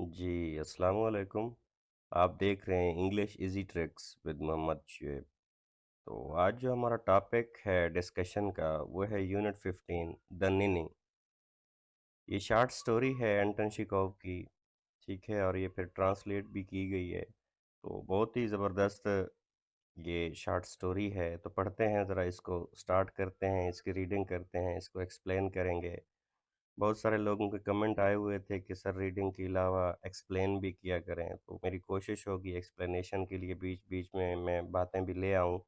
जी, अस्सलाम वालेकुम। आप देख रहे हैं English easy tricks with Mohammad Shoaib. तो आज जो हमारा टॉपिक है डिस्कशन का वो है यूनिट 15 द निनी। ये शॉर्ट स्टोरी है एंटन चेखव की, ठीक है? और ये फिर ट्रांसलेट भी की गई है। तो बहुत ही ज़बरदस्त ये शॉर्ट स्टोरी है। तो पढ़ते हैं ज़रा इसको स्टार्ट करते हैं, इसकी रीडिंग करते हैं, इसको एक्सप्लेन करेंगे। बहुत सारे लोगों के कमेंट आए हुए थे कि सर रीडिंग के अलावा एक्सप्लेन भी किया करें, तो मेरी कोशिश होगी एक्सप्लेनेशन के लिए बीच-बीच में मैं बातें भी ले आऊँ।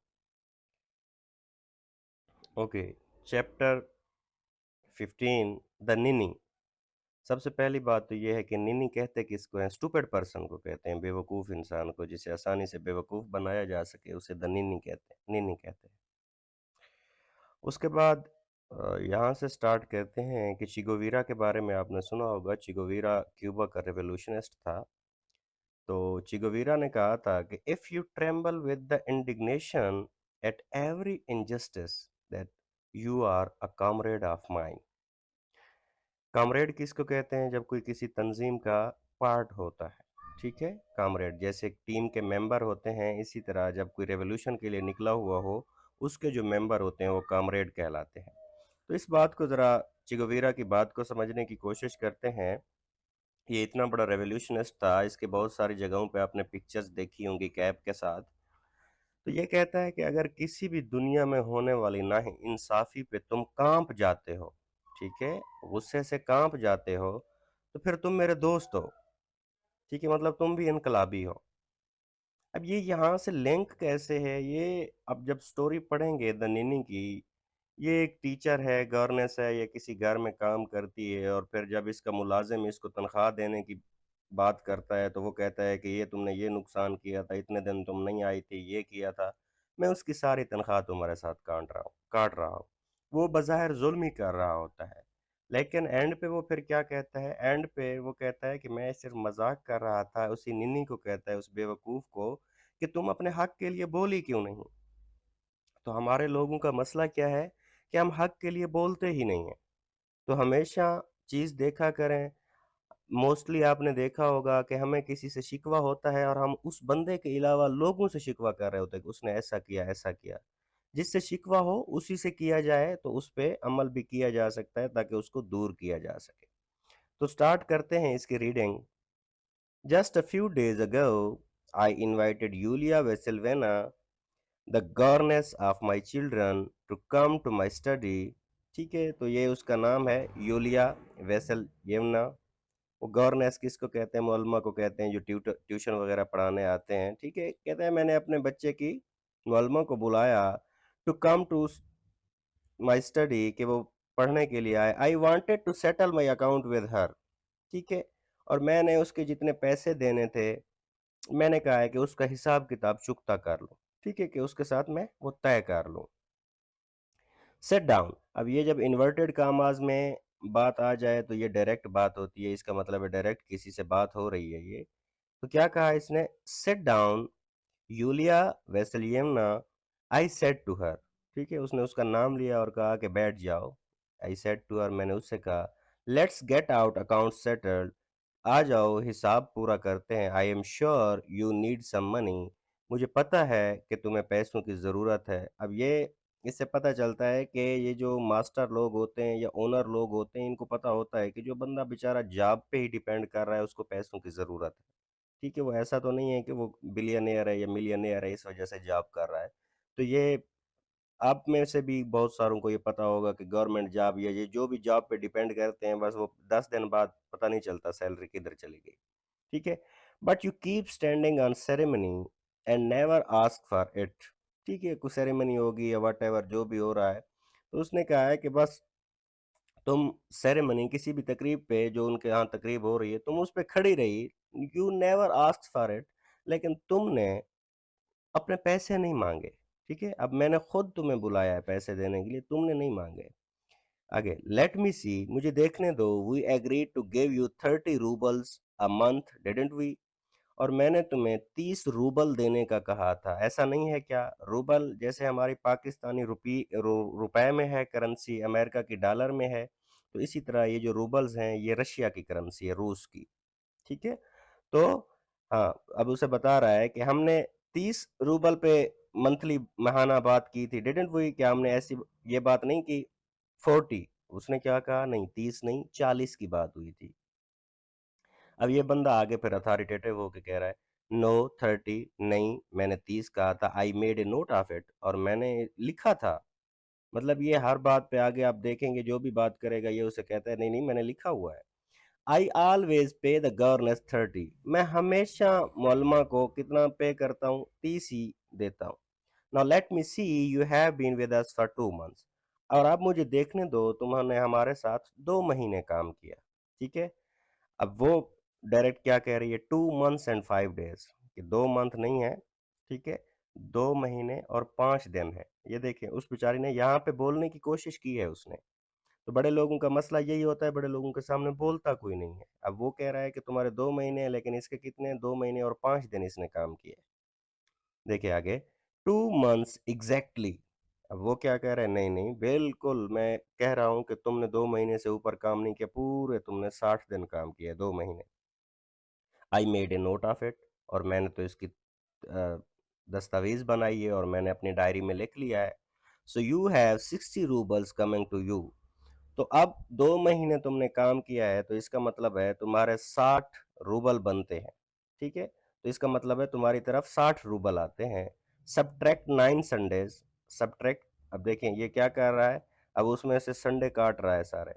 Okay, chapter 15 the ninny. सबसे पहली बात तो ये है कि निनी कहते किसको हैं? स्टूपिड पर्सन को कहते हैं, बेवकूफ़ इंसान को, जिसे आसानी से बेवकूफ़ बनाया जा सके, उसे द निनी कहते हैं, निनी कहते हैं। उसके बाद यहाँ से स्टार्ट करते हैं कि चिगोवीरा के बारे में आपने सुना होगा, चिगोवीरा क्यूबा का रिवॉल्यूशनिस्ट था। तो चिगोवीरा ने कहा था कि if you tremble with the indignation at every injustice that you are a comrade of mine. Comrade किसको कहते हैं? जब कोई किसी तंजीम का पार्ट होता है, ठीक है? कॉमरेड जैसे टीम के मेंबर होते हैं, इसी तरह जब कोई रेवोल्यूशन के लिए निकला हुआ हो, उसके जो मेंबर होते हैं वो कॉमरेड कहलाते हैं। तो इस बात को ज़रा चिगोवीरा की बात को समझने की कोशिश करते हैं। ये इतना बड़ा रेवोल्यूशनिस्ट था, इसके बहुत सारी जगहों पे आपने पिक्चर्स देखी होंगी कैप के साथ। तो ये कहता है कि अगर किसी भी दुनिया में होने वाली नाइंसाफ़ी पे तुम काँप जाते हो, ठीक है? गुस्से से काँप जाते हो, तो फिर तुम मेरे दोस्त हो, ठीक है? मतलब तुम भी इनकलाबी हो। अब ये यहाँ से लिंक कैसे है? ये अब जब स्टोरी पढ़ेंगे द निनी की, ये एक टीचर है, गवर्नेंस है, ये किसी घर में काम करती है और फिर जब इसका मुलाज़िम इसको तनख्वाह देने की बात करता है, तो वो कहता है कि ये तुमने ये नुकसान किया था, इतने दिन तुम नहीं आई थी, ये किया था। मैं उसकी सारी तनख्वाह तुम्हारे साथ काट रहा हूँ। वो बज़ाहिर ज़ुल्म ही कर रहा होता है, लेकिन एंड पे वो फिर क्या कहता है? एंड पे वो कहता है कि मैं सिर्फ़ मज़ाक कर रहा था, उसी निन्नी को कहता है, उस बेवकूफ़ को, कि तुम अपने हक़ के लिए बोली क्यों नहीं? तो हमारे लोगों का मसला क्या है कि हम हक के लिए बोलते ही नहीं हैं। तो हमेशा चीज़ देखा करें, मोस्टली आपने देखा होगा कि हमें किसी से शिकवा होता है और हम उस बंदे के अलावा लोगों से शिकवा कर रहे होते हैं कि उसने ऐसा किया, ऐसा किया। जिससे शिकवा हो उसी से किया जाए तो उस पे अमल भी किया जा सकता है ताकि उसको दूर किया जा सके। तो स्टार्ट करते हैं इसकी reading. Just a few days ago I invited Yulia Vasilyevna the governess of my children to come to my study. ठीक है, तो ये उसका नाम है यूलिया वेसल येवना। वो गवर्नेंस किसको कहते हैं? मुअल्लिमा को कहते हैं, जो ट्यूशन वगैरह पढ़ाने आते हैं। ठीक है, कहते हैं मैंने अपने बच्चे की मुअल्लिमा को बुलाया to come to my study, कि वो पढ़ने के लिए आए। I wanted to settle my account with her. ठीक है, और मैंने उसके जितने पैसे देने थे, मैंने कहा है कि उसका हिसाब किताब चुकता कर लूं। ठीक है, कि उसके साथ मैं वो तय कर लूं। Sit down. अब ये जब इन्वर्टेड कामाज में बात आ जाए तो ये डायरेक्ट बात होती है, इसका मतलब है डायरेक्ट किसी से बात हो रही है ये। तो क्या कहा इसने? Sit down Yulia Vasilyevna, I said to her. ठीक है, उसने उसका नाम लिया और कहा कि बैठ जाओ। आई सेड टू हर, मैंने उससे कहा, let's get out account settled, आ जाओ हिसाब पूरा करते हैं। I am sure you need some money, मुझे पता है कि तुम्हें पैसों की ज़रूरत है। अब ये इससे पता चलता है कि ये जो मास्टर लोग होते हैं या ओनर लोग होते हैं, इनको पता होता है कि जो बंदा बेचारा जॉब पे ही डिपेंड कर रहा है उसको पैसों की ज़रूरत है। ठीक है, वो ऐसा तो नहीं है कि वो बिलियनेयर है या मिलियनेयर है इस वजह से जॉब कर रहा है। तो ये आप में से भी बहुत सारों को ये पता होगा कि गवर्नमेंट जॉब या ये जो भी जॉब पे डिपेंड करते हैं, बस वो 10 दिन बाद पता नहीं चलता सैलरी किधर चली गई। ठीक है? But you keep standing on ceremony and never ask for it. ठीक है? कोई सेरेमनी होगी या व्हाटएवर जो भी हो रहा है, तो उसने कहा है कि बस तुम सेरेमनी किसी भी तकरीब पे जो उनके यहाँ तकरीब हो रही है, तुम उस पे खड़ी रही, you never asked for it, लेकिन तुमने अपने पैसे नहीं माँगे, ठीक है? अब मैंने खुद तुम्हें बुलाया है पैसे देने के लिए, तुमने नहीं माँगे। आगे, लेट मी सी, मुझे देखने दो, we agreed to give you 30 roubles a month didn't we? और मैंने तुम्हें 30 रूबल देने का कहा था, ऐसा नहीं है क्या? रूबल जैसे हमारी पाकिस्तानी रुपए में है करेंसी, अमेरिका की डॉलर में है, तो इसी तरह ये जो रूबल्स हैं, ये रशिया की करेंसी है, रूस की। ठीक है? तो हाँ, अब उसे बता रहा है कि हमने 30 रूबल पे मंथली माहाना बात की थी, डिडन्ट वी? क्या हमने ऐसी ये बात नहीं की? 40 उसने क्या कहा? नहीं 30 नहीं 40 की बात हुई थी। अब ये बंदा आगे फिर अथॉरिटेटिव होके कह रहा है, नो 30 नहीं, मैंने 30 कहा था, I made a note of it और मैंने लिखा था। मतलब ये हर बात पे आगे आप देखेंगे जो भी बात करेगा ये उसे कहता है, नहीं, नहीं मैंने लिखा हुआ है। आई ऑलवेज पे द गवर्नेंस 30 मैं हमेशा मोलमा को कितना पे करता हूँ? 30 ही देता हूँ। Now let me see you have been with us for 2 months और अब मुझे देखने दो तुमने हमारे साथ 2 महीने काम किया, ठीक है? अब वो डायरेक्ट क्या कह रही है? 2 मंथ्स एंड 5 डेज़ कि 2 मंथ नहीं है, ठीक है? 2 महीने और 5 दिन है। ये देखें उस बेचारी ने यहाँ पे बोलने की कोशिश की है उसने। तो बड़े लोगों का मसला यही होता है, बड़े लोगों के सामने बोलता कोई नहीं है। अब वो कह रहा है कि तुम्हारे 2 महीने हैं, लेकिन इसके कितने? 2 महीने और 5 दिन इसने काम किए। देखिए आगे, 2 मंथ्स एग्ज़ैक्टली। अब वो क्या कह रहा है? नहीं, नहीं, बिल्कुल मैं कह रहा हूँ कि तुमने 2 महीने से ऊपर काम नहीं किया, पूरे तुमने 60 दिन काम किया, 2 महीने। I made a note of it और मैंने तो इसकी दस्तावेज़ बनाई है और मैंने अपनी डायरी में लिख लिया है। So you have 60 roubles coming to you. तो अब 2 महीने तुमने काम किया है, तो इसका मतलब है तुम्हारे 60 रूबल बनते हैं, ठीक है? तो इसका मतलब है तुम्हारी तरफ 60 रूबल आते हैं। सबट्रैक्ट 9 संडेज़, सबट्रैक्ट अब देखें ये क्या कर रहा है? अब उसमें से संडे काट रहा है सारे।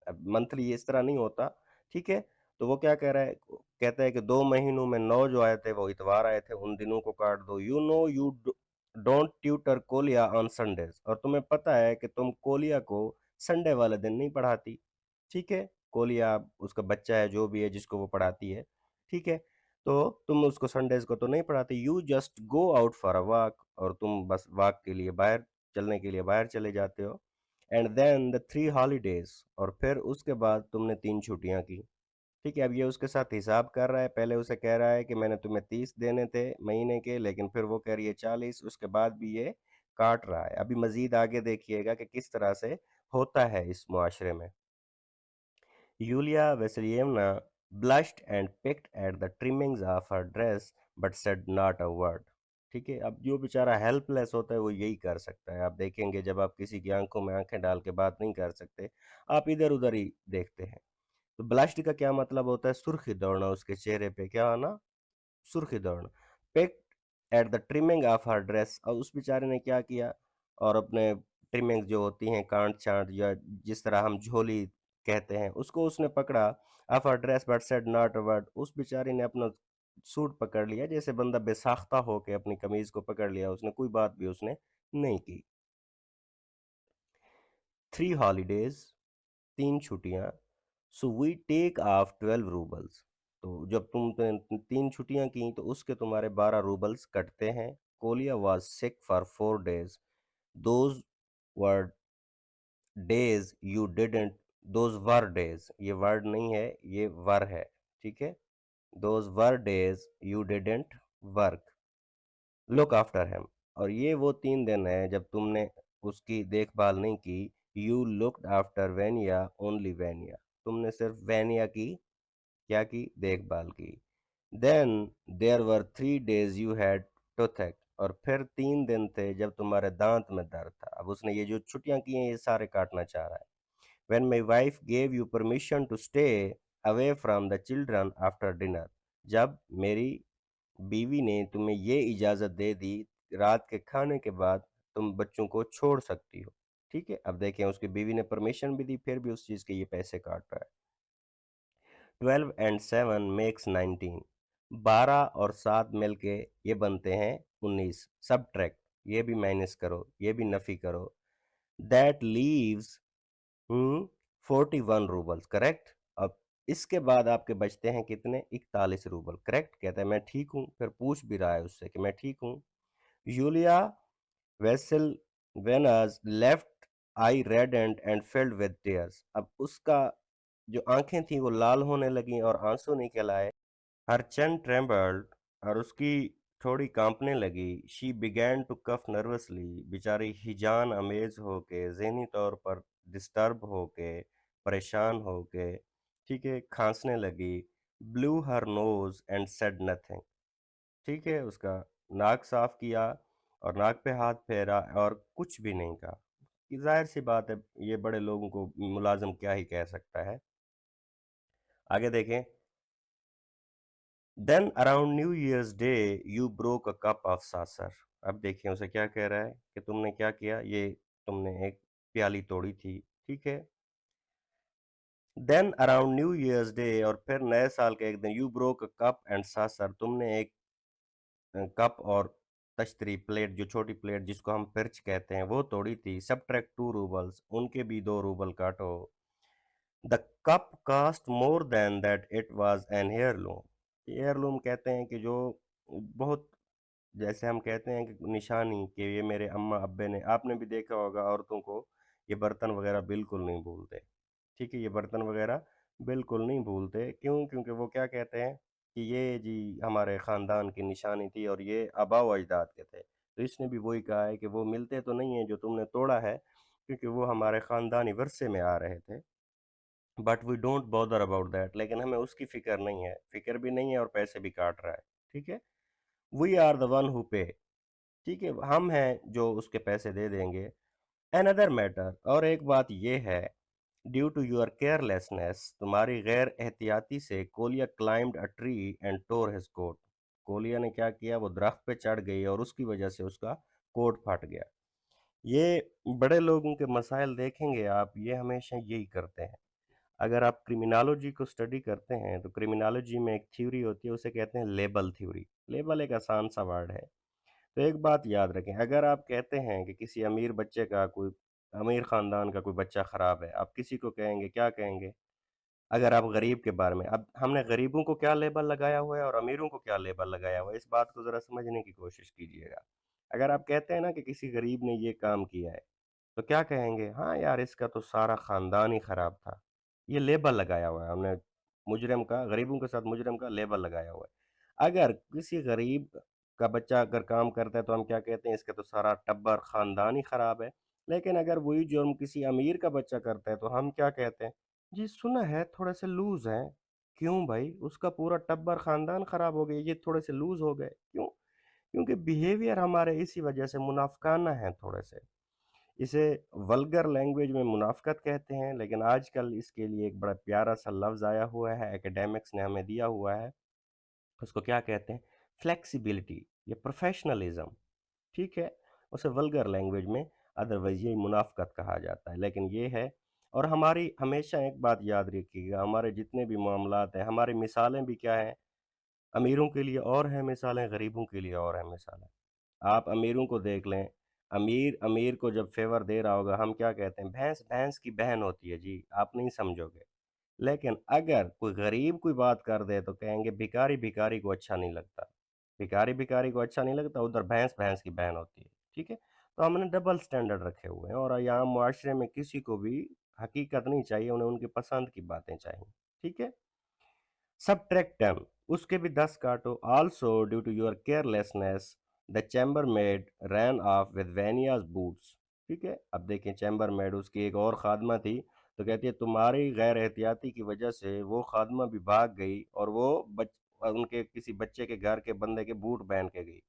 अब मंथली इस तरह नहीं होता, ठीक है? तो वो क्या कह रहा है? कहता है कि 2 महीनों में 9 जो आए थे वो इतवार आए थे, उन दिनों को काट दो। You know you don't tutor Koliya on Sundays और तुम्हें पता है कि तुम कोलिया को संडे वाले दिन नहीं पढ़ाती, ठीक है? कोलिया उसका बच्चा है, जो भी है जिसको वो पढ़ाती है, ठीक है? तो तुम उसको संडेज़ को तो नहीं पढ़ाती, you just go out for a walk और तुम बस वॉक के लिए बाहर चलने के लिए बाहर चले जाते हो। एंड देन द 3 हॉलिडेज़ और फिर उसके बाद तुमने 3 छुट्टियाँ की। ठीक है, अब ये उसके साथ हिसाब कर रहा है, पहले उसे कह रहा है कि मैंने तुम्हें 30 देने थे महीने के, लेकिन फिर वो कह रही है 40, उसके बाद भी ये काट रहा है। अभी मज़ीद आगे देखिएगा कि किस तरह से होता है इस मुआशरे में। Yulia Vasilyevna blushed and picked at the trimmings of her dress but said not a word. ठीक है, अब जो बेचारा हेल्पलेस होता है वो यही कर सकता है। आप देखेंगे जब आप किसी की आंखों में आंखें डाल के बात नहीं कर सकते, आप इधर-उधर ही देखते हैं। तो ब्लश्ड का क्या मतलब होता है? सुर्खी दौड़ना उसके चेहरे पे, क्या आना? सुर्खी दौड़ना। Picked at the trimming of her dress और उस बेचारे ने क्या किया और अपने ट्रिमिंग जो होती हैं कांट-छाँट या जिस तरह हम झोली कहते हैं, उसको उसने पकड़ा of her dress but said not a word. उस बेचारे ने अपना सूट पकड़ लिया जैसे बंदा बेसाख्ता होके अपनी कमीज़ को पकड़ लिया उसने, कोई बात भी उसने नहीं की। 3 हॉलिडेज़ 3 छुट्टियाँ, so we take off 12 roubles. तो जब तुम 3 छुट्टियाँ की तो उसके तुम्हारे 12 रूबल्स कटते हैं। Koliya was sick for 4 days, those were days you didn't those were days ये वर्ड नहीं है, ये वर है, ठीक है? Those were days you didn't work, look after him और ये वो 3 दिन हैं जब तुमने उसकी देखभाल नहीं की। You looked after Vania only Vania, तुमने सिर्फ़ वेनिया की क्या की? देखभाल की। Then there were 3 days you had toothache और फिर 3 दिन थे जब तुम्हारे दाँत में दर्द था। अब उसने ये जो छुट्टियाँ की हैं ये सारे काटना चाह रहा है। When my wife gave you permission to stay away from the children after dinner, जब मेरी बीवी ने तुम्हें ये इजाज़त दे दी रात के खाने के बाद तुम बच्चों को छोड़ सकती हो। ठीक है? अब देखें उसकी बीवी ने परमिशन भी दी फिर भी उस चीज़ के ये पैसे काट रहा है। 12 एंड 7 मेक्स 19, 12 और 7 मिलके ये बनते हैं 19। सबट्रैक्ट ये भी माइनस करो, ये भी नफ़ी करो। That leaves 41 roubles correct. अब इसके बाद आपके बचते हैं कितने? 41 रूबल करेक्ट। कहता है मैं ठीक हूँ, फिर पूछ भी रहा है उससे कि मैं ठीक हूँ। Yulia Vasilyevna's left eye reddened and filled with tears. अब उसका जो आंखें थी वो लाल होने लगी और आंसू निकल आए। हर चन ट्रेम्बल्ड और उसकी थोड़ी कांपने लगी। She began to cough nervously, बेचारी हिजान अमेज होके ज़हनी तौर पर डिस्टर्ब होके परेशान होके ठीक है खांसने लगी। Blue her nose and said nothing. ठीक है, उसका नाक साफ किया और नाक पे हाथ फेरा और कुछ भी नहीं कहा। कि जाहिर सी बात है, ये बड़े लोगों को मुलाजिम क्या ही कह सकता है। आगे देखें। Then around New Year's Day you broke a cup of saucer. अब देखिए उसे क्या कह रहा है कि तुमने क्या किया, ये तुमने एक प्याली तोड़ी थी। ठीक है। Then around New Year's Day, और फिर नए साल के एक दिन, you broke a cup and saucer, तुमने एक कप और तश्तरी प्लेट, जो छोटी प्लेट जिसको हम पिर्च कहते हैं, वो तोड़ी थी। सब्ट्रैक्ट 2 रूबल्स, उनके भी 2 रूबल काटो। The cup cost more than that, it was an heirloom. Heirloom कहते हैं कि जो बहुत, जैसे हम कहते हैं कि निशानी, कि ये मेरे अम्मा अब्बे ने, आपने भी देखा होगा औरतों को ये बर्तन वगैरह बिल्कुल नहीं भूलते। ठीक है, ये बर्तन वगैरह बिल्कुल नहीं भूलते। क्यों? क्योंकि वो क्या कहते हैं कि ये जी हमारे ख़ानदान की निशानी थी और ये आबा व अजदाद के थे। तो इसने भी वही कहा है कि वो मिलते तो नहीं हैं जो तुमने तोड़ा है, क्योंकि वो हमारे ख़ानदानी विरसे में आ रहे थे। But we don't bother about that, लेकिन हमें उसकी फ़िक्र नहीं है, फ़िक्र भी नहीं है और पैसे भी काट रहा है। ठीक है? We are the one who pay. ठीक है, हम हैं जो उसके पैसे दे देंगे। अनदर मैटर, और एक बात ये है, ड्यू टू योर केयरलेसनेस, तुम्हारी गैर एहतियाती से, Kolya climbed a tree and tore his coat. Kolya ने क्या किया, वो दरख्त पे चढ़ गई और उसकी वजह से उसका कोट फट गया। ये बड़े लोगों के मसाइल देखेंगे आप, ये हमेशा यही करते हैं। अगर आप क्रिमिनोलॉजी को स्टडी करते हैं तो क्रिमिनोलॉजी में एक थ्योरी होती है, उसे कहते हैं लेबल थ्योरी। लेबल एक आसान सा वर्ड है। तो एक बात याद रखें, अगर आप कहते हैं कि किसी अमीर बच्चे का कोई, अमीर ख़ानदान का कोई बच्चा ख़राब है, आप किसी को कहेंगे, क्या कहेंगे? अगर आप गरीब के बारे में, अब हमने गरीबों को क्या लेबल लगाया हुआ है और अमीरों को क्या लेबल लगाया हुआ है, इस बात को ज़रा समझने की कोशिश कीजिएगा। अगर आप कहते हैं ना कि किसी गरीब ने ये काम किया है, तो क्या कहेंगे? हाँ यार, इसका तो सारा ख़ानदान ही ख़राब था। ये लेबल लगाया हुआ है हमने, मुजरिम का, गरीबों के साथ मुजरिम का लेबल लगाया हुआ है। अगर किसी गरीब का बच्चा अगर काम करता है तो हम क्या कहते हैं? इसका तो सारा टब्बर ख़ानदान ही ख़राब है। लेकिन अगर वही जुर्म किसी अमीर का बच्चा करता है तो हम क्या कहते हैं? जी सुना है थोड़े से लूज हैं। क्यों भाई? उसका पूरा टब्बर खानदान खराब हो गया, ये थोड़े से लूज हो गए, क्यों? क्योंकि बिहेवियर हमारे इसी वजह से मुनाफकाना है थोड़े से। इसे वल्गर लैंग्वेज में मुनाफकत कहते हैं, लेकिन आजकल इसके लिए एक बड़ा प्यारा सा लफ्ज़ आया हुआ है, एकेडमिक्स ने हमें दिया हुआ है। उसको क्या कहते हैं? फ्लेक्सिबिलिटी या प्रोफेशनलिज्म। ठीक है? उसे वल्गर लैंग्वेज में अदरवाइज़ यही मुनाफ़क़त कहा जाता है, लेकिन ये है। और हमारी हमेशा एक बात याद रखिएगा, हमारे जितने भी मामलात हैं, हमारी मिसालें भी क्या हैं? अमीरों के लिए और हैं मिसालें, गरीबों के लिए और हैं मिसालें। आप अमीरों को देख लें, अमीर अमीर को जब फ़ेवर दे रहा होगा, हम क्या कहते हैं? भैंस भैंस की बहन होती है जी, आप नहीं समझोगे। लेकिन अगर कोई गरीब कोई बात कर दे तो कहेंगे भिखारी भिखारी को अच्छा नहीं लगता। भिखारी भिखारी को अच्छा नहीं लगता, उधर भैंस भैंस की बहन होती है। ठीक है? तो हमने डबल स्टैंडर्ड रखे हुए हैं और यहाँ मुआशरे में किसी को भी हकीकत नहीं चाहिए, उन्हें उनकी पसंद की बातें चाहिए। ठीक है? सब्ट्रैक्ट 10, उसके भी 10 काटो। Also due to your carelessness the chambermaid ran off with Vania's boots. ठीक है, अब देखें, चैम्बरमेड उसकी एक और खादमा थी, तो कहती है तुम्हारी गैर एहतियाती की वजह से वो खादमा भी भाग गई और वो उनके किसी बच्चे के घर के बंदे के बूट पहन के गई।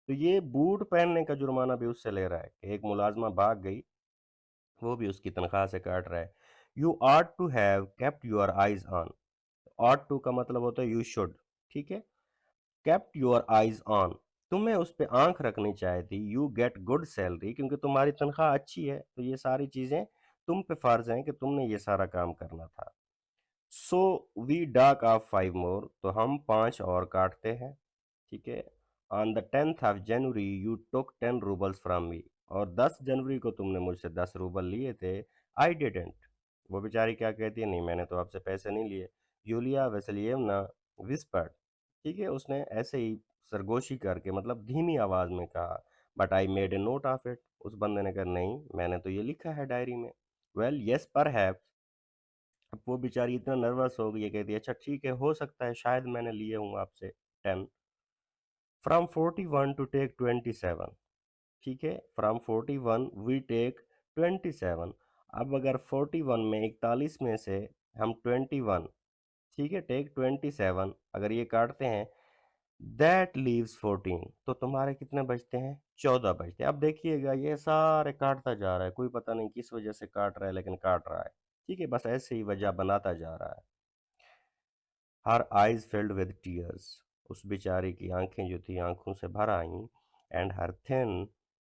तो ये बूट पहनने का जुर्माना भी उससे ले रहा है कि एक मुलाजमा भाग गई, वो भी उसकी तनख्वाह से काट रहा है। You ought to have kept your eyes on. Ought to का मतलब होता है यू शुड। ठीक है? केप्ट योर आइज ऑन, तुम्हें उस पे आंख रखनी चाहिए थी। यू गेट गुड सैलरी, क्योंकि तुम्हारी तनख्वाह अच्छी है, तो ये सारी चीजें तुम पे फर्ज हैं कि तुमने ये सारा काम करना था। सो वी डाक ऑफ 5 मोर, तो हम 5 और काटते हैं। ठीक है? On the 10th of January you took 10 roubles from me, और 10 जनवरी को तुमने मुझसे 10 रूबल लिए थे। आई डिडेंट, वो बेचारी क्या कहती है, नहीं मैंने तो आपसे पैसे नहीं लिए। यूलिया वेसलियवना विस्पर्ड, ठीक है, उसने ऐसे ही सरगोशी करके, मतलब धीमी आवाज में कहा। But I made a note of it, उस बंदे ने कहा नहीं मैंने तो ये लिखा है डायरी में। वेल यस पर, अब वो बेचारी इतना नर्वस हो गई है, कहती है अच्छा ठीक है, हो सकता है शायद मैंने लिए हूँ आपसे 10। From 41 to take 27। ठीक है, फ्रॉम 41 वी टेक 27। अब अगर 41 में 41 में से हम 21 ठीक है, टेक 27 अगर ये काटते हैं, दैट लीव्स 14, तो तुम्हारे कितने बचते हैं? 14 बचते हैं। अब देखिएगा ये सारे काटता जा रहा है, कोई पता नहीं किस वजह से काट रहा है, लेकिन काट रहा है। ठीक है, बस ऐसे ही वजह बनाता जा रहा है। Her eyes field with tears, उस बेचारी की आंखें जो थी आंखों से भर आईं, and her thin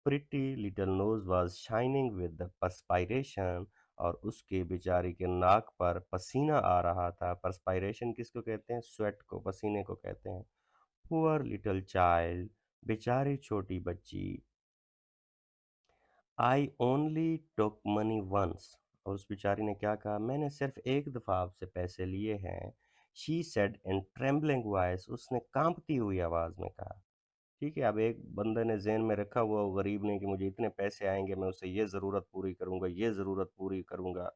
pretty little nose was shining with the perspiration, और उसके बेचारी के नाक पर पसीना आ रहा था। परस्पायरेशन किसको कहते हैं? स्वेट को, पसीने को कहते हैं। पुअर लिटिल चाइल्ड, बेचारी छोटी बच्ची, I only took money once, और उस बेचारी ने क्या कहा? मैंने सिर्फ एक दफ़ा आपसे पैसे लिए हैं। She said in trembling voice, उसने कांपती हुई आवाज़ में कहा। ठीक है, अब एक बंदे ने ज़हन में रखा हुआ, वो गरीब ने, कि मुझे इतने पैसे आएंगे, मैं उससे ये ज़रूरत पूरी करूंगा, ये ज़रूरत पूरी करूंगा।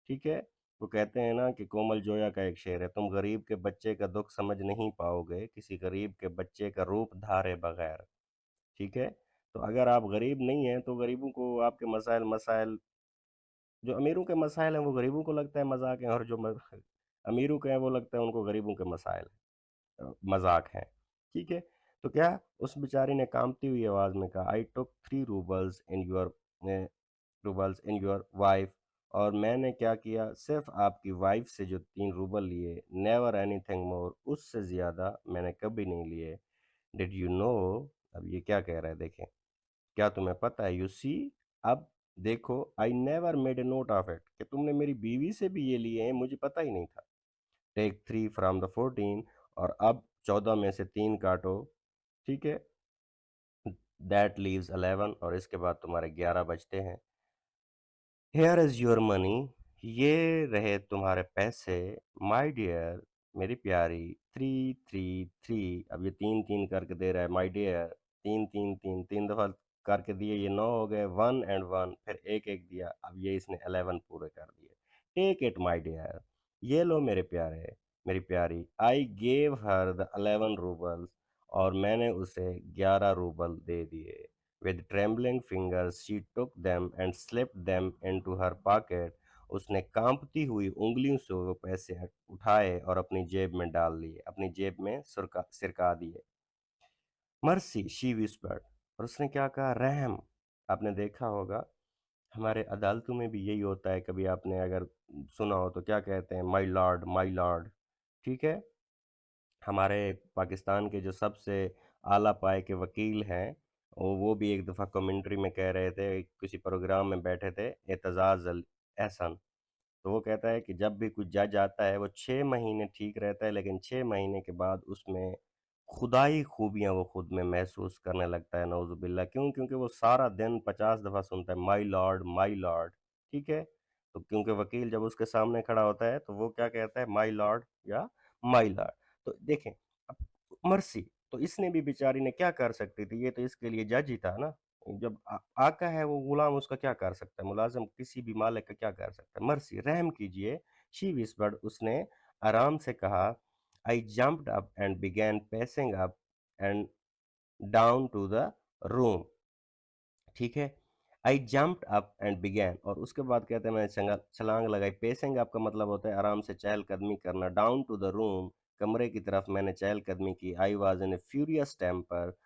ठीक है, वो कहते हैं ना कि कोमल जोया का एक शेर है, तुम गरीब के बच्चे का दुख समझ नहीं पाओगे किसी गरीब के बच्चे का रूप धारे बगैर। ठीक है, तो अगर आप गरीब नहीं हैं तो गरीबों को आपके मसाइल मसाइल, जो अमीरों के मसाइल हैं वो गरीबों को लगता है मजाक है, और जो अमीरों के हैं वो लगता है उनको गरीबों के मसाइल मजाक हैं। ठीक है, तो क्या उस बेचारी ने कांपती हुई आवाज में कहा, आई टुक 3 roubles in your roubles in your wife, और मैंने क्या किया? सिर्फ आपकी वाइफ से जो 3 रूबल लिए, नेवर एनीथिंग मोर, उससे ज्यादा मैंने कभी नहीं लिए। डिड यू नो, अब ये क्या कह रहा है देखें, क्या तुम्हें पता है? यू सी, अब देखो, I never made a note of it, कि तुमने मेरी बीवी से भी ये लिए हैं, मुझे पता ही नहीं था। टेक 3 फ्रॉम द 14, और अब 14 में से 3 काटो। ठीक है, दैट लीव्स 11, और इसके बाद तुम्हारे 11 बचते हैं। हेयर इज योर मनी, ये रहे तुम्हारे पैसे। माय डियर, मेरी प्यारी। 3 3 3, अब ये 3 3 करके दे रहा है, माय डियर। 3 3 3, 3 दफा करके दिए, ये 9 हो गए। 1 and 1, फिर एक एक दिया, अब ये इसने 11 पूरे कर दिए। टेक इट माय डियर, ये लो मेरे प्यारे, मेरी प्यारी। I gave her the 11 roubles, और मैंने उसे 11 रूबल दे दिए। With trembling fingers she took them and slipped them into her pocket. उसने कांपती हुई उंगलियों से वो पैसे उठाए और अपनी जेब में डाल लिए, अपनी जेब में सिरका दिए। मर्सी, शी विस्पर्ड, और उसने क्या कहा? रहम। आपने देखा होगा हमारे अदालतों में भी यही होता है, कभी आपने अगर सुना हो तो क्या कहते हैं? My lord, my lord. ठीक है, हमारे पाकिस्तान के जो सबसे आला पाए के वकील हैं, वो भी एक दफ़ा कमेंट्री में कह रहे थे, किसी प्रोग्राम में बैठे थे, एतजाज़ अल एहसन। तो वो कहता है कि जब भी कोई जज आता है वो 6 महीने ठीक रहता है, लेकिन 6 महीने के बाद उसमें खुदाई खूबियाँ वो खुद में महसूस करने लगता है, नौजुबिल्ला। क्यों? क्योंकि वो सारा दिन 50 दफ़ा सुनता है, माई लॉर्ड, माई लॉर्ड। ठीक है, तो क्योंकि वकील जब उसके सामने खड़ा होता है तो वो क्या कहता है? माई लॉर्ड या माई लॉर्ड। तो देखें, अब मर्सी, तो इसने भी, बेचारी ने क्या कर सकती थी? ये तो इसके लिए जज ही था ना। जब आका है वो गुलाम, उसका क्या कर सकता है? मुलाजिम किसी भी मालिक का क्या कर सकता है? मर्सी, रहम कीजिए। शी विस्पर्ड, उसने आराम से कहा। I jumped up and began pacing up and down to the room. ठीक है, I jumped up and began, और उसके बाद कहते हैं मैंने छलांग लगाई। पेसिंग अप का मतलब होता है आराम से चहलकदमी करना। डाउन टू द रूम, कमरे की तरफ मैंने चहलकदमी की। I was in a furious temper,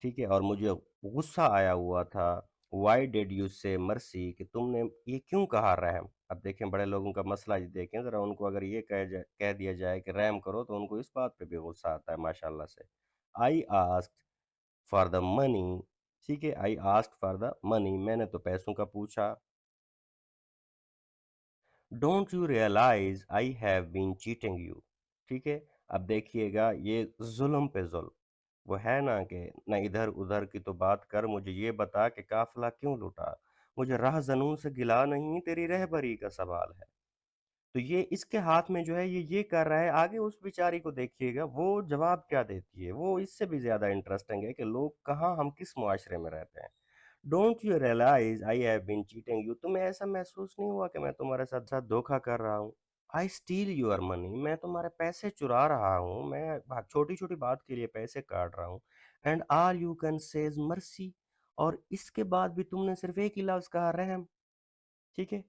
ठीक है, और मुझे गुस्सा आया हुआ था। Why did you say merci, कि तुमने ये क्यों कहा रहम? अब देखें बड़े लोगों का मसला, जी देखें ज़रा, उनको अगर ये कह दिया जाए कि रहम करो, तो उनको इस बात पे भी गुस्सा आता है माशाल्लाह से। I asked for the money, ठीक है, I asked for the money, मैंने तो पैसों का पूछा। Don't you realise I have been cheating you, ठीक है। अब देखिएगा ये जुल्म पे जुल्म, वो है ना कि न इधर उधर की तो बात कर, मुझे ये बता कि काफिला क्यों लुटा। मुझे राह जनूं से गिला नहीं, तेरी रहबरी का सवाल है। तो ये इसके हाथ में जो है ये कर रहा है। आगे उस बेचारी को देखिएगा वो जवाब क्या देती है, वो इससे भी ज्यादा इंटरेस्टिंग है कि लोग कहाँ, हम किस मुआशरे में रहते हैं। Don't you realise I have been cheating you, तुम्हें ऐसा महसूस नहीं हुआ कि मैं तुम्हारे साथ साथ धोखा कर रहा हूँ? आई स्टील यूर मनी, मैं तुम्हारे पैसे चुरा रहा हूँ, मैं छोटी छोटी बात के लिए पैसे काट रहा हूँ। And all you can say is mercy, और इसके बाद भी तुमने सिर्फ एक ही लफ्ज कहा, रहम। ठीक है,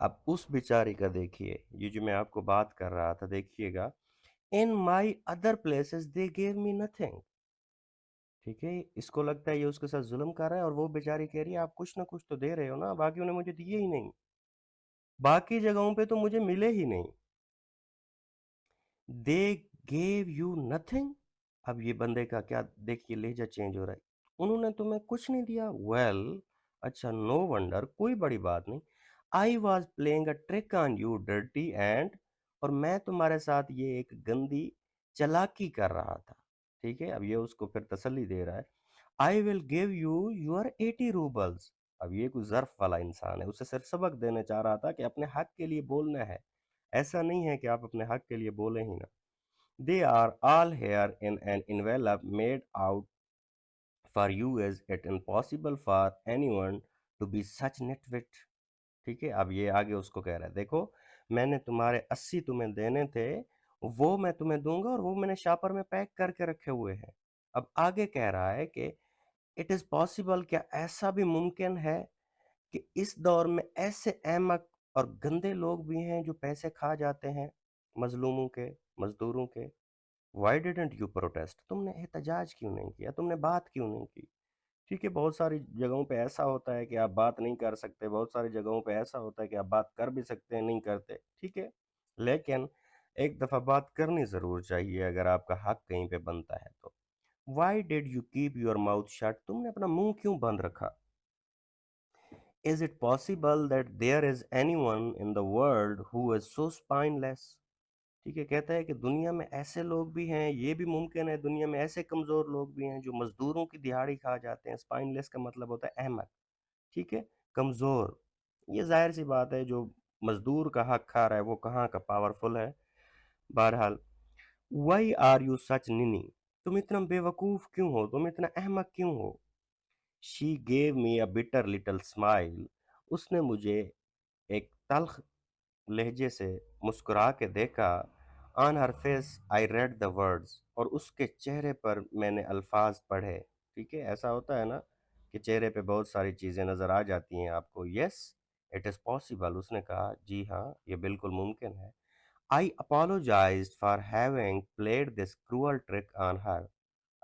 अब उस बेचारी का देखिए, ये जो मैं आपको बात कर रहा था देखिएगा, in my other places they give me nothing. ठीक है, इसको लगता है ये उसके साथ जुल्म कर रहा है और वो बेचारी कह रही है आप कुछ ना कुछ तो दे रहे हो ना, बाकी उन्हें मुझे दिए ही नहीं, बाकी जगहों पे तो मुझे मिले ही नहीं। They gave you nothing. अब ये बंदे का क्या देखिए लहजा चेंज हो रहा है, उन्होंने तुम्हें कुछ नहीं दिया। वेल, अच्छा, नो वंडर, कोई बड़ी बात नहीं। I was playing a trick on you dirty and, और मैं तुम्हारे साथ ये एक गंदी चालाकी कर रहा था। ठीक है, अब ये उसको फिर तसल्ली दे रहा है। I will give you your 80 roubles. अब ये कोई जर्फ वाला इंसान है, उसे सिर्फ सबक देने चाह रहा था कि अपने हक के लिए बोलना है। ऐसा नहीं है कि आप अपने हक के लिए बोले ही ना। They are all here in an envelope made out for you is it impossible for anyone to be such nitwit. ठीक है, अब ये आगे उसको कह रहा है, देखो मैंने तुम्हारे 80 तुम्हें देने थे, वो मैं तुम्हें दूंगा और वो मैंने शापर में पैक करके रखे हुए हैं। अब आगे कह रहा है कि इट इज पॉसिबल, क्या ऐसा भी मुमकिन है कि इस दौर में ऐसे अहमक और गंदे लोग भी हैं जो पैसे खा जाते हैं मजलूमों के, मजदूरों के। व्हाई डिडंट यू प्रोटेस्ट, तुमने एहतजाज क्यों नहीं किया, तुमने बात क्यों नहीं की। ठीक है, बहुत सारी जगहों पे ऐसा होता है कि आप बात नहीं कर सकते, बहुत सारी जगहों पे ऐसा होता है कि आप बात कर भी सकते हैं, नहीं करते। ठीक है, लेकिन एक दफ़ा बात करनी ज़रूर चाहिए अगर आपका हक कहीं पे बनता है तो। Why did you keep your mouth shut, तुमने अपना मुंह क्यों बंद रखा। Is it possible that there is anyone in the world who is so spineless. ठीक है, कहता है कि दुनिया में ऐसे लोग भी हैं, ये भी मुमकिन है, दुनिया में ऐसे कमज़ोर लोग भी हैं जो मज़दूरों की दिहाड़ी खा जाते हैं। स्पाइनलेस का मतलब होता है अहमक। ठीक है, कमज़ोर। ये ज़ाहिर-सी बात है, जो मज़दूर का हक खा रहा है वो कहाँ का पावरफुल है। बहरहाल, व्हाई आर यू सच निनी, तुम इतना बेवकूफ़ क्यों हो, तुम इतना अहमक क्यों हो। She gave me a bitter little smile, उसने मुझे एक तल्ख लहजे से मुस्कुरा के देखा। On her face I read the words, और उसके चेहरे पर मैंने अल्फाज पढ़े। ठीक है, ऐसा होता है ना कि चेहरे पे बहुत सारी चीज़ें नज़र आ जाती हैं आपको। यस, इट इज़ पॉसिबल, उसने कहा जी हाँ, ये बिल्कुल मुमकिन है। I apologised for having played this cruel trick on her.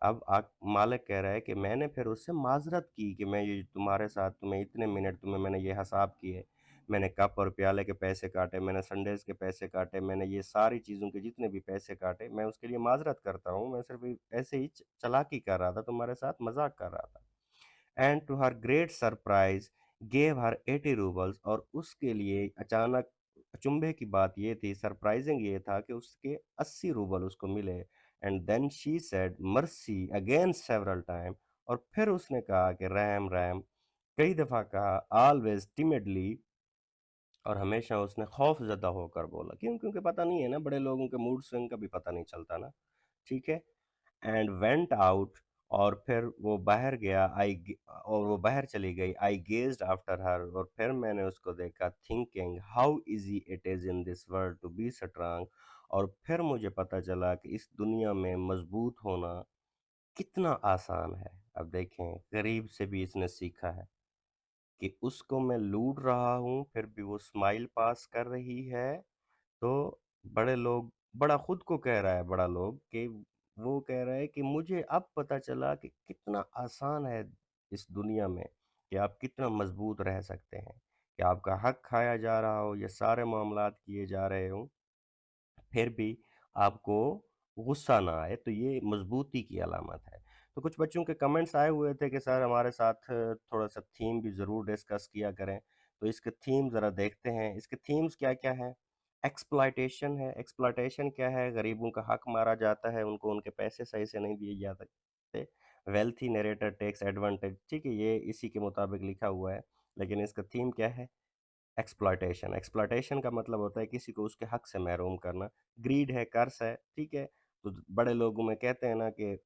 अब मालिक कह रहा है कि मैंने फिर उससे माजरत की कि मैं ये तुम्हारे साथ, तुम्हें इतने मिनट तुम्हें मैंने ये हिसाब किए, मैंने कप और प्याले के पैसे काटे, मैंने संडेज के पैसे काटे, मैंने ये सारी चीज़ों के जितने भी पैसे काटे, मैं उसके लिए माजरत करता हूँ। मैं सिर्फ ऐसे ही चलाकी कर रहा था, तुम्हारे साथ मजाक कर रहा था। And to her great surprise gave her 80 roubles, और उसके लिए अचानक अचंभे की बात ये थी, सरप्राइजिंग ये था कि उसके 80 रूबल उसको मिले। And then she said merci again several time, और फिर उसने कहा कि रैम रैम, कई दफ़ा कहा। ऑलवेज टिमिडली, और हमेशा उसने खौफ ज़दा होकर बोला। क्यों, क्योंकि पता नहीं है ना, बड़े लोगों के मूड स्विंग का भी पता नहीं चलता ना। ठीक है, एंड वेंट आउट, और फिर वो बाहर गया। और वो बाहर चली गई। आई गेज्ड आफ्टर हर, और फिर मैंने उसको देखा, thinking how easy it is in this world to be strong. और फिर मुझे पता चला कि इस दुनिया में मजबूत होना कितना आसान है। अब देखें, गरीब से भी इसने सीखा है कि उसको मैं लूट रहा हूँ फिर भी वो स्माइल पास कर रही है। तो बड़े लोग, बड़ा खुद को कह रहा है बड़ा लोग, कि वो कह रहा है कि मुझे अब पता चला कि कितना आसान है इस दुनिया में, कि आप कितना मजबूत रह सकते हैं, कि आपका हक खाया जा रहा हो, ये सारे मामलात किए जा रहे हों, फिर भी आपको गुस्सा ना आए, तो ये मजबूती की अलामत है। तो कुछ बच्चों के कमेंट्स आए हुए थे कि सर हमारे साथ थोड़ा सा थीम भी ज़रूर डिस्कस किया करें। तो इसके थीम ज़रा देखते हैं, इसके थीम्स क्या क्या हैं। एक्सप्लॉयटेशन है, एक्सप्लॉयटेशन क्या है, गरीबों का हक मारा जाता है, उनको उनके पैसे सही से नहीं दिए जाते। वेल्थी नरेटर टेक्स एडवांटेज, ठीक है, ये इसी के मुताबिक लिखा हुआ है, लेकिन इसका थीम क्या है। एक्सप्लॉयटेशन, एक्सप्लॉयटेशन का मतलब होता है किसी को उसके हक से महरूम करना। ग्रीड है, कर्स है। ठीक है, तो बड़े लोगों में कहते हैं ना कि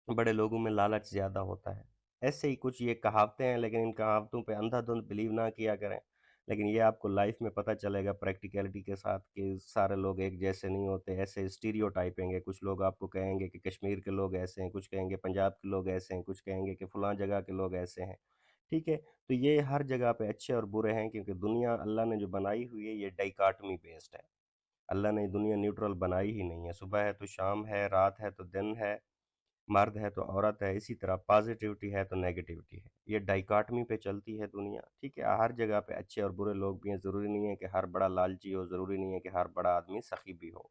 बड़े लोगों में लालच ज़्यादा होता है। ऐसे ही कुछ ये कहावतें हैं, लेकिन इन कहावतों पे अंधाधुंध बिलीव ना किया करें। लेकिन ये आपको लाइफ में पता चलेगा प्रैक्टिकलिटी के साथ कि सारे लोग एक जैसे नहीं होते। ऐसे स्टीरियोटाइपिंग है, कुछ लोग आपको कहेंगे कि कश्मीर के लोग ऐसे हैं, कुछ कहेंगे पंजाब के लोग ऐसे हैं, कुछ कहेंगे कि फलां जगह के लोग ऐसे हैं। ठीक है? तो ये हर जगह पे अच्छे और बुरे हैं क्योंकि दुनिया अल्लाह ने जो बनाई हुई है ये डाइकोटमी बेस्ड है। अल्लाह ने दुनिया न्यूट्रल बनाई ही नहीं है, सुबह है तो शाम है, रात है तो दिन है, मर्द है तो औरत है, इसी तरह पॉज़िटिविटी है तो नेगेटिविटी है। ये डाइकोटमी पे चलती है दुनिया, ठीक है? हर जगह पे अच्छे और बुरे लोग भी हैं, ज़रूरी नहीं है कि हर बड़ा लालची हो, ज़रूरी नहीं है कि हर बड़ा आदमी सखी भी हो।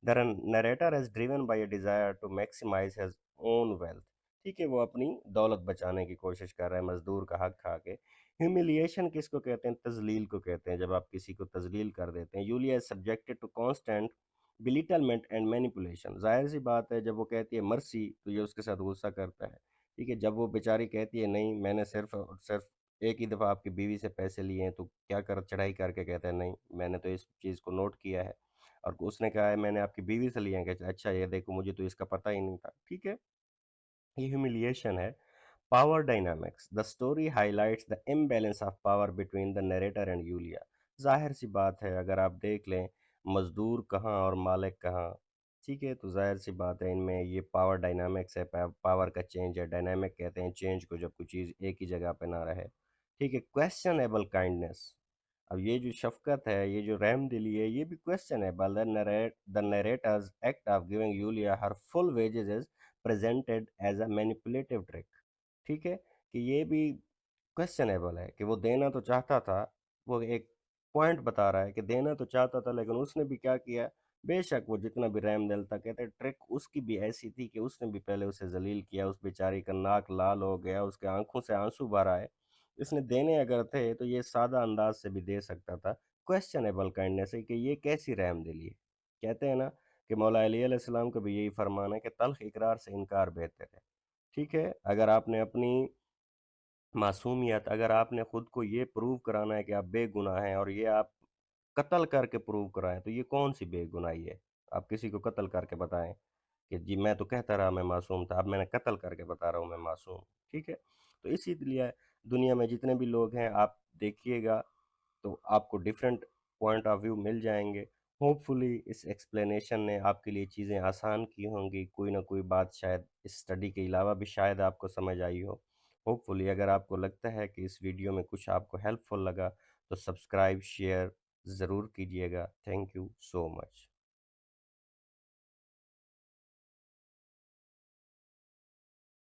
The narrator is driven by a desire to maximize his own wealth. ठीक है, वो अपनी दौलत बचाने की कोशिश कर रहा है मजदूर का हक खा के। ह्यूमिलिएशन किसको कहते हैं? तजलील को कहते हैं, जब आप किसी को तजलील कर देते हैं। Yulia is subjected to constant belittlement and manipulation. जाहिर सी बात है, जब वो कहती है मर्सी तो ये उसके साथ गुस्सा करता है। ठीक है, जब वो बेचारी कहती है नहीं मैंने सिर्फ और सिर्फ एक ही दफ़ा आपकी बीवी से पैसे लिए हैं, तो क्या कर चढ़ाई करके कहता है नहीं मैंने तो इस चीज़ को नोट किया है। और उसने कहा है मैंने आपकी बीवी से लिए हैं, कहते अच्छा ये देखो मुझे तो इसका पता ही नहीं था। ठीक है, ये ह्यूमिलिएशन है। Power dynamics the story highlights the imbalance of power between the narrator and Yulia. जाहिर सी बात है, अगर आप देख लें मजदूर कहाँ और मालिक कहाँ। ठीक है, तो जाहिर सी बात है इनमें ये पावर डायनामिक्स है, पावर का चेंज है। डायनामिक कहते हैं चेंज को, जब कोई चीज़ एक ही जगह पे ना रहे। ठीक है, क्वेश्चनेबल काइंडनेस। अब ये जो शफ़क़त है, ये जो रहमदिली है, ये भी क्वेश्चनेबल है। The narrator's act of giving Yulia her full wages is presented as a manipulative trick. ठीक है? कि ये भी क्वेश्चनेबल है कि वो देना तो चाहता था, वो एक पॉइंट बता रहा है कि देना तो चाहता था लेकिन उसने भी क्या किया, बेशक वो जितना भी रहमदिल था, कहते हैं ट्रिक उसकी भी ऐसी थी कि उसने भी पहले उसे ज़लील किया, उस बेचारी का नाक लाल हो गया, उसके आँखों से आँसू बाहर आए। इसने देने अगर थे तो ये सादा अंदाज़ से भी दे सकता था। क्वेश्चनेबल काइंडनेस है कि ये कैसी रहमदिली है। कहते हैं ना कि मौला अली अलैहिस्सलाम का भी यही फरमान है कि तल्ख़ इकरार से इनकार बेहतर है। ठीक है? अगर आपने अपनी मासूमियत, अगर आपने खुद को ये प्रूव कराना है कि आप बेगुनाह हैं और ये आप कत्ल करके प्रूव कराएँ, तो ये कौन-सी बेगुनाही है? आप किसी को कत्ल करके बताएँ कि जी मैं तो कहता रहा मैं मासूम था, अब मैंने कत्ल करके बता रहा हूँ मैं मासूम हूँ। ठीक है? तो इसीलिए दुनिया में जितने भी लोग हैं आप देखिएगा तो आपको डिफरेंट पॉइंट ऑफ व्यू मिल जाएँगे। होपफुली इस एक्सप्लेनेशन ने आपके लिए चीज़ें आसान की होंगी, कोई ना कोई बात शायद इस स्टडी के अलावा भी शायद आपको समझ आई हो। होपफुली अगर आपको लगता है कि इस वीडियो में कुछ आपको हेल्पफुल लगा, तो सब्सक्राइब, शेयर ज़रूर कीजिएगा। Thank you so much.